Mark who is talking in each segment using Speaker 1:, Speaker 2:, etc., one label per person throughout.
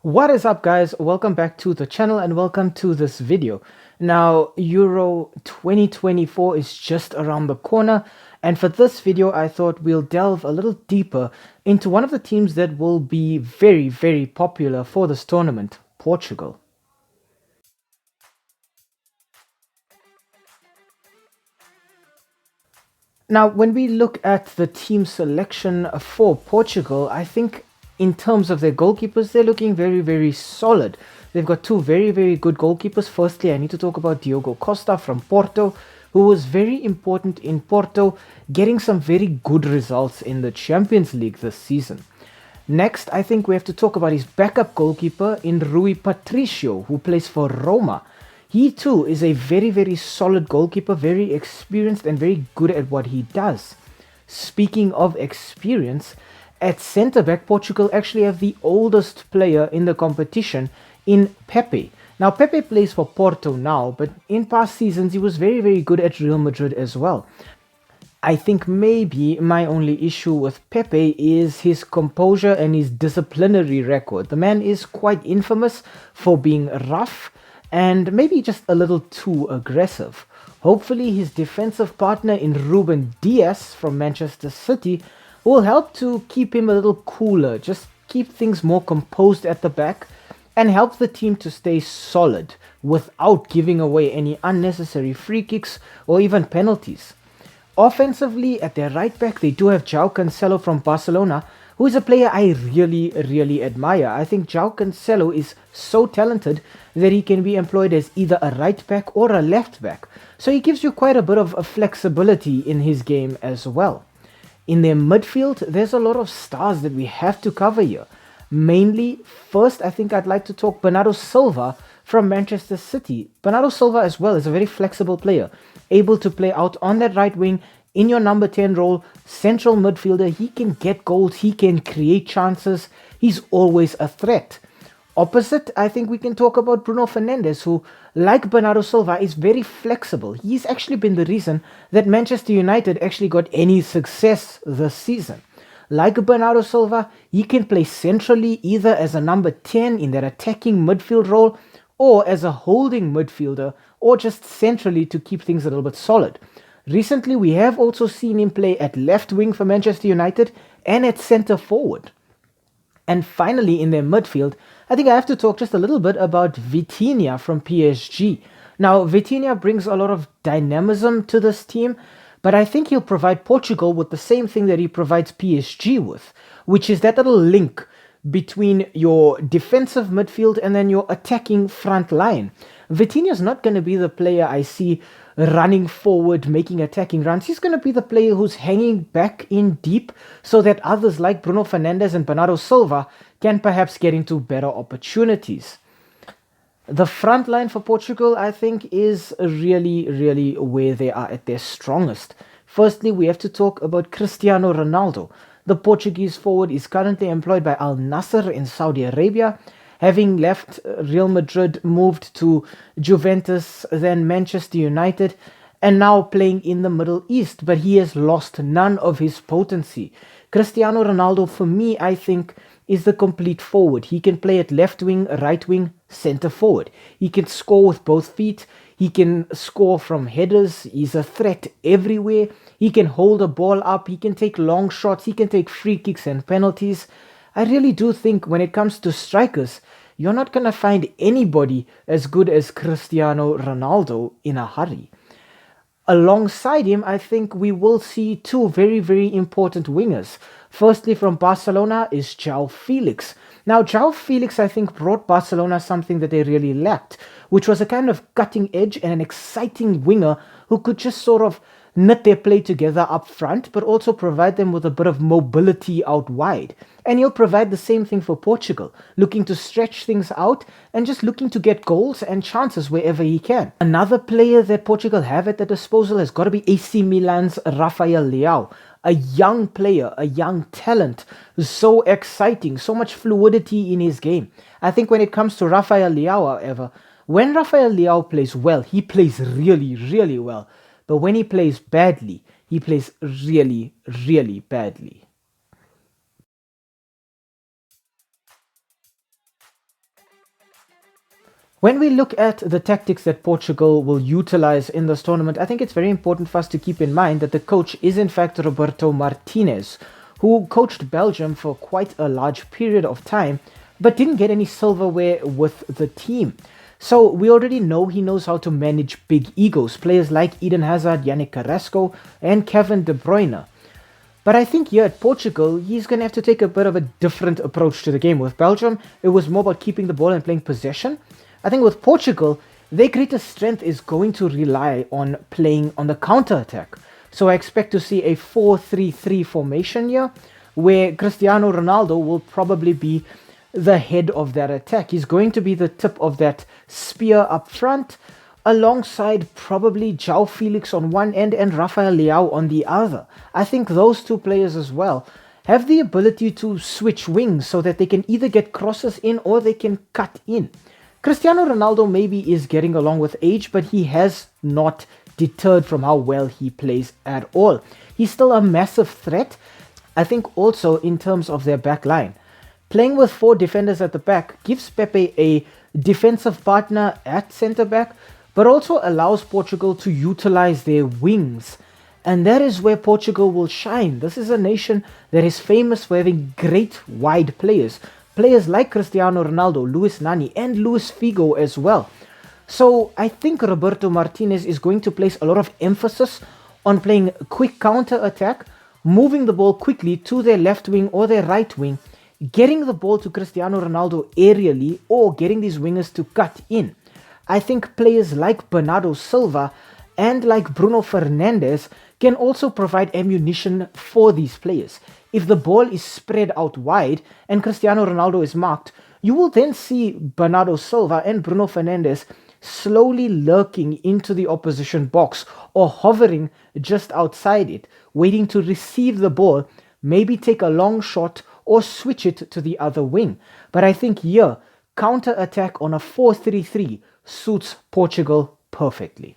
Speaker 1: What is up, guys? Welcome back to the channel and welcome to this video. Now, Euro 2024 is just around the corner, and for this video I thought we'll delve a little deeper into one of the teams that will be very popular for this tournament, Portugal. Now, when we look at the team selection for Portugal, I think in terms of their goalkeepers, they're looking very solid. They've got two very good goalkeepers. Firstly, I need to talk about Diogo Costa from Porto, who was very important in Porto, getting some very good results in the Champions League this season. Next, I think we have to talk about his backup goalkeeper in Rui Patricio, who plays for Roma. He too is a very solid goalkeeper, very experienced and very good at what he does. Speaking of experience, at centre back, Portugal actually have the oldest player in the competition in Pepe. Now, Pepe plays for Porto now, but in past seasons he was very good at Real Madrid as well. I think maybe my only issue with Pepe is his composure and his disciplinary record. The man is quite infamous for being rough and maybe just a little too aggressive. Hopefully his defensive partner in Ruben Dias from Manchester City will help to keep him a little cooler, just keep things more composed at the back and help the team to stay solid without giving away any unnecessary free kicks or even penalties. Offensively, at their right back, they do have João Cancelo from Barcelona, who is a player I really admire. I think João Cancelo is so talented that he can be employed as either a right back or a left back. So he gives you quite a bit of flexibility in his game as well. In their midfield, there's a lot of stars that we have to cover here. Mainly, first, I think I'd like to talk Bernardo Silva from Manchester City. Bernardo Silva as well is a very flexible player, able to play out on that right wing in your number 10 role, central midfielder. He can get goals, he can create chances, he's always a threat. Opposite, I think we can talk about Bruno Fernandes, who, like Bernardo Silva, is very flexible. He's actually been the reason that Manchester United actually got any success this season. Like Bernardo Silva, he can play centrally either as a number 10 in that attacking midfield role or as a holding midfielder or just centrally to keep things a little bit solid. Recently, we have also seen him play at left wing for Manchester United and at centre forward. And finally, in their midfield, I think I have to talk just a little bit about Vitinha from PSG. Now, Vitinha brings a lot of dynamism to this team, but I think he'll provide Portugal with the same thing that he provides PSG with, which is that little link between your defensive midfield and then your attacking front line. Vitinha is not going to be the player I see running forward, making attacking runs. He's going to be the player who's hanging back in deep so that others like Bruno Fernandes and Bernardo Silva can perhaps get into better opportunities. The front line for Portugal, I think, is really where they are at their strongest. Firstly, we have to talk about Cristiano Ronaldo. The Portuguese forward is currently employed by Al Nassr in Saudi Arabia, having left Real Madrid, moved to Juventus, then Manchester United, and now playing in the Middle East, but he has lost none of his potency. Cristiano Ronaldo, for me, I think, is the complete forward. He can play at left wing, right wing, center forward. He can score with both feet. He can score from headers. He's a threat everywhere. He can hold a ball up. He can take long shots. He can take free kicks and penalties. I really do think when it comes to strikers, you're not going to find anybody as good as Cristiano Ronaldo in a hurry. Alongside him, I think we will see two very important wingers. Firstly, from Barcelona is João Felix. Now, João Felix, I think, brought Barcelona something that they really lacked, which was a kind of cutting edge and an exciting winger who could just sort of knit their play together up front, but also provide them with a bit of mobility out wide. And he'll provide the same thing for Portugal, looking to stretch things out and just looking to get goals and chances wherever he can. Another player that Portugal have at their disposal has got to be AC Milan's Rafael Leao. A young player, a young talent, so exciting, so much fluidity in his game. I think when it comes to Rafael Leao, however, when Rafael Leao plays well, he plays really well. But when he plays badly, he plays really badly. When we look at the tactics that Portugal will utilize in this tournament, I think it's very important for us to keep in mind that the coach is in fact Roberto Martinez, who coached Belgium for quite a large period of time, but didn't get any silverware with the team. So we already know he knows how to manage big egos, players like Eden Hazard, Yannick Carrasco, and Kevin De Bruyne. But I think here at Portugal, he's going to have to take a bit of a different approach to the game. With Belgium, it was more about keeping the ball and playing possession. I think with Portugal, their greatest strength is going to rely on playing on the counter attack. So I expect to see a 4-3-3 formation here, where Cristiano Ronaldo will probably be the head of that attack. He's going to be the tip of that spear up front, alongside probably João Felix on one end and Rafael Leao on the other. I think those two players as well have the ability to switch wings so that they can either get crosses in or they can cut in. Cristiano Ronaldo maybe is getting along with age, but he has not deterred from how well he plays at all. He's still a massive threat. I think also in terms of their back line, playing with four defenders at the back gives Pepe a defensive partner at centre back, but also allows Portugal to utilize their wings. And that is where Portugal will shine. This is a nation that is famous for having great wide players. Players like Cristiano Ronaldo, Luis Nani, and Luis Figo as well. So I think Roberto Martinez is going to place a lot of emphasis on playing quick counter attack, moving the ball quickly to their left wing or their right wing, getting the ball to Cristiano Ronaldo aerially, or getting these wingers to cut in. I think players like Bernardo Silva and like Bruno Fernandes can also provide ammunition for these players. If the ball is spread out wide and Cristiano Ronaldo is marked, you will then see Bernardo Silva and Bruno Fernandes slowly lurking into the opposition box or hovering just outside it, waiting to receive the ball, maybe take a long shot or switch it to the other wing. But I think here, counter attack on a 4-3-3 suits Portugal perfectly.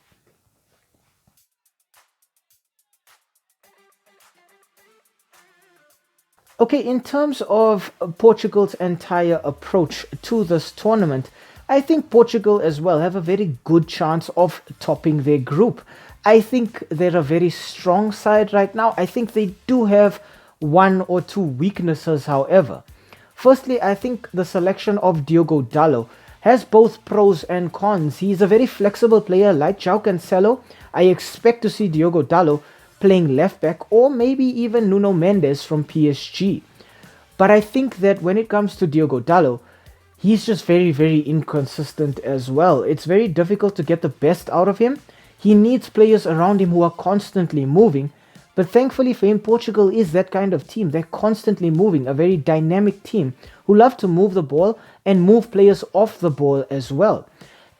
Speaker 1: Okay, in terms of Portugal's entire approach to this tournament, I think Portugal as well have a very good chance of topping their group. I think they're a very strong side right now. I think they do have one or two weaknesses, however. Firstly, I think the selection of Diogo Dalot has both pros and cons. He's a very flexible player like João Cancelo. I expect to see Diogo Dalot playing left back, or maybe even Nuno Mendes from PSG. But I think that when it comes to Diogo Dalot, he's just very, very inconsistent as well. It's very difficult to get the best out of him. He needs players around him who are constantly moving. But thankfully for him, Portugal is that kind of team. They're constantly moving, a very dynamic team who love to move the ball and move players off the ball as well.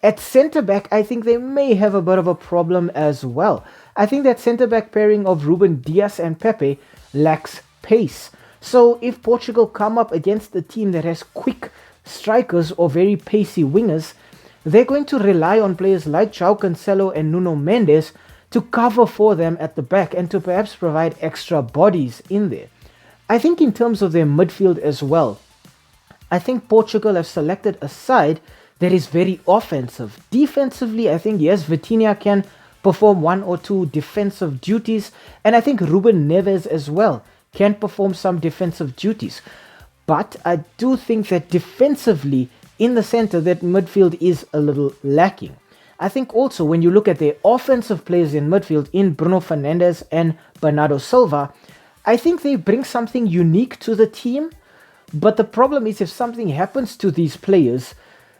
Speaker 1: At centre-back, I think they may have a bit of a problem as well. I think that centre-back pairing of Ruben Dias and Pepe lacks pace. So if Portugal come up against a team that has quick strikers or very pacey wingers, they're going to rely on players like João Cancelo and Nuno Mendes to cover for them at the back and to perhaps provide extra bodies in there. I think in terms of their midfield as well, I think Portugal have selected a side that is very offensive. Defensively, I think yes, Vitinha can perform one or two defensive duties, and I think Ruben Neves as well can perform some defensive duties. But I do think that defensively in the center, that midfield is a little lacking. I think also when you look at their offensive players in midfield in Bruno Fernandes and Bernardo Silva, I think they bring something unique to the team. But the problem is if something happens to these players,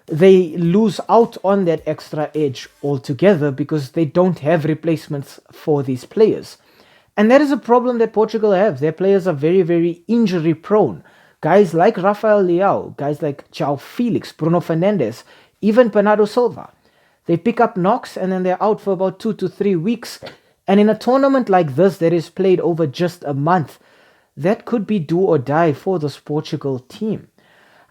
Speaker 1: they lose out on that extra edge altogether because they don't have replacements for these players. And that is a problem that Portugal have. Their players are very, very injury prone. Guys like Rafael Leao, guys like João Felix, Bruno Fernandes, even Bernardo Silva. They pick up knocks and then they're out for about 2 to 3 weeks. And in a tournament like this that is played over just a month, that could be do or die for this Portugal team.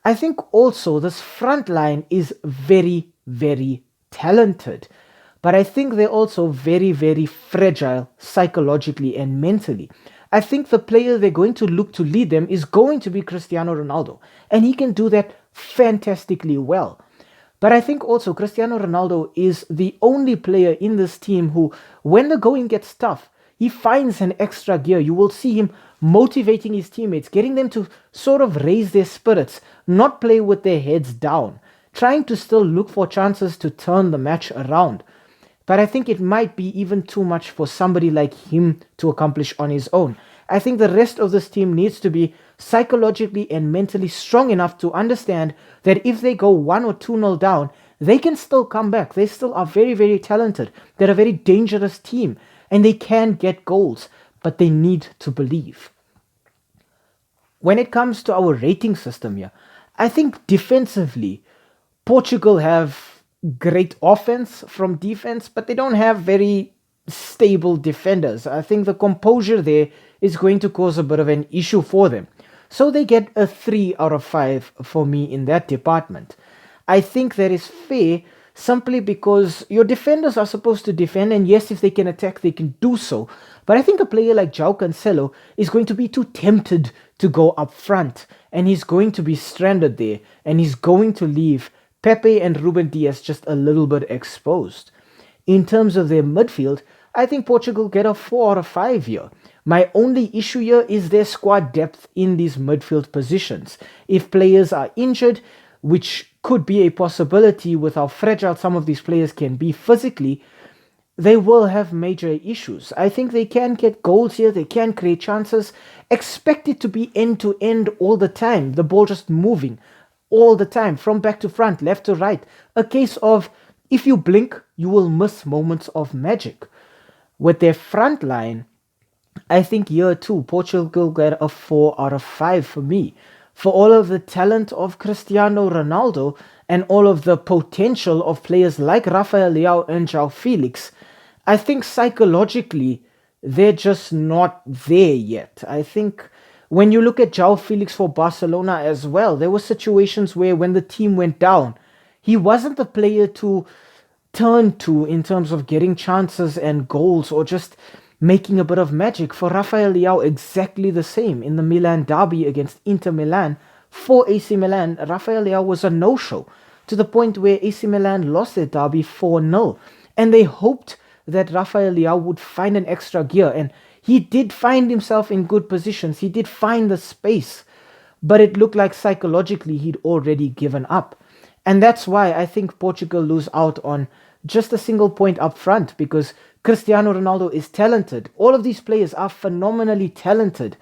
Speaker 1: I think also this front line is very, very talented. But I think they're also very, very fragile psychologically and mentally. I think the player they're going to look to lead them is going to be Cristiano Ronaldo. And he can do that fantastically well. But I think also Cristiano Ronaldo is the only player in this team who, when the going gets tough, he finds an extra gear. You will see him motivating his teammates, getting them to sort of raise their spirits, not play with their heads down, trying to still look for chances to turn the match around. But I think it might be even too much for somebody like him to accomplish on his own. I think the rest of this team needs to be psychologically and mentally strong enough to understand that if they go 1 or 2-0 down, they can still come back. They still are very, very talented. They're a very dangerous team and they can get goals, but they need to believe. When it comes to our rating system here, I think defensively, Portugal have great offense from defense, but they don't have very stable defenders. I think the composure there is going to cause a bit of an issue for them. So they get a 3 out of 5 for me in that department. I think that is fair simply because your defenders are supposed to defend, and yes, if they can attack, they can do so. But I think a player like João Cancelo is going to be too tempted to go up front, and he's going to be stranded there, and he's going to leave Pepe and Ruben Dias just a little bit exposed. In terms of their midfield, I think Portugal get a 4 out of 5 here. My only issue here is their squad depth in these midfield positions. If players are injured, which could be a possibility with how fragile some of these players can be physically, they will have major issues. I think they can get goals here, they can create chances. Expect it to be end to end all the time, the ball just moving all the time, from back to front, left to right. A case of, if you blink, you will miss moments of magic. With their front line, I think year two, Portugal get a 4 out of 5 for me. For all of the talent of Cristiano Ronaldo and all of the potential of players like Rafael Leao and João Felix, I think psychologically they're just not there yet. I think when you look at João Felix for Barcelona as well, there were situations where when the team went down, he wasn't the player to turn to in terms of getting chances and goals or just making a bit of magic. For Rafael Leao, exactly the same. In the Milan derby against Inter Milan, for AC Milan, Rafael Leao was a no-show, to the point where AC Milan lost their derby 4-0. And they hoped that Rafael Leao would find an extra gear, and he did find himself in good positions. He did find the space, but it looked like psychologically he'd already given up. And that's why I think Portugal lose out on just a single point up front, because Cristiano Ronaldo is talented. All of these players are phenomenally talented,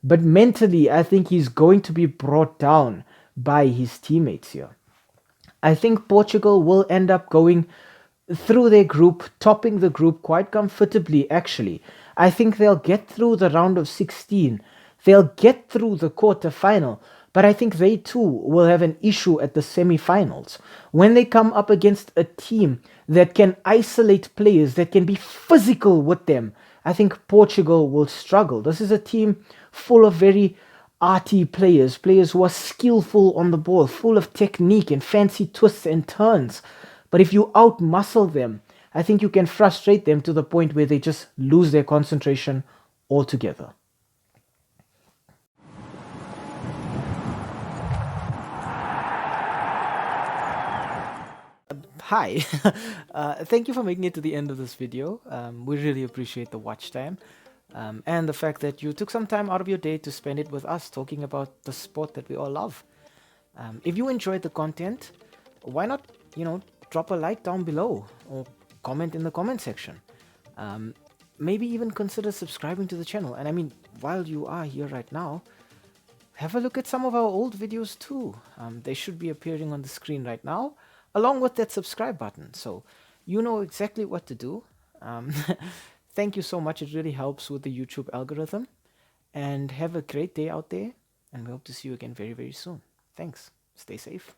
Speaker 1: but mentally I think he's going to be brought down by his teammates here. I think Portugal will end up going through their group, topping the group quite comfortably actually. I think they'll get through the round of 16. They'll get through the quarter-final, but I think they too will have an issue at the semi-finals. When they come up against a team that can isolate players, that can be physical with them, I think Portugal will struggle. This is a team full of very arty players, players who are skillful on the ball, full of technique and fancy twists and turns. But if you outmuscle them, I think you can frustrate them to the point where they just lose their concentration altogether. Hi, thank you for making it to the end of this video. We really appreciate the watch time and the fact that you took some time out of your day to spend it with us talking about the sport that we all love. If you enjoyed the content, why not, drop a like down below or comment in the comment section. Maybe even consider subscribing to the channel. And I mean, while you are here right now, have a look at some of our old videos too. They should be appearing on the screen right now, along with that subscribe button, so you know exactly what to do. Thank you so much, it really helps with the YouTube algorithm, and have a great day out there, and we hope to see you again very, very soon. Thanks, stay safe.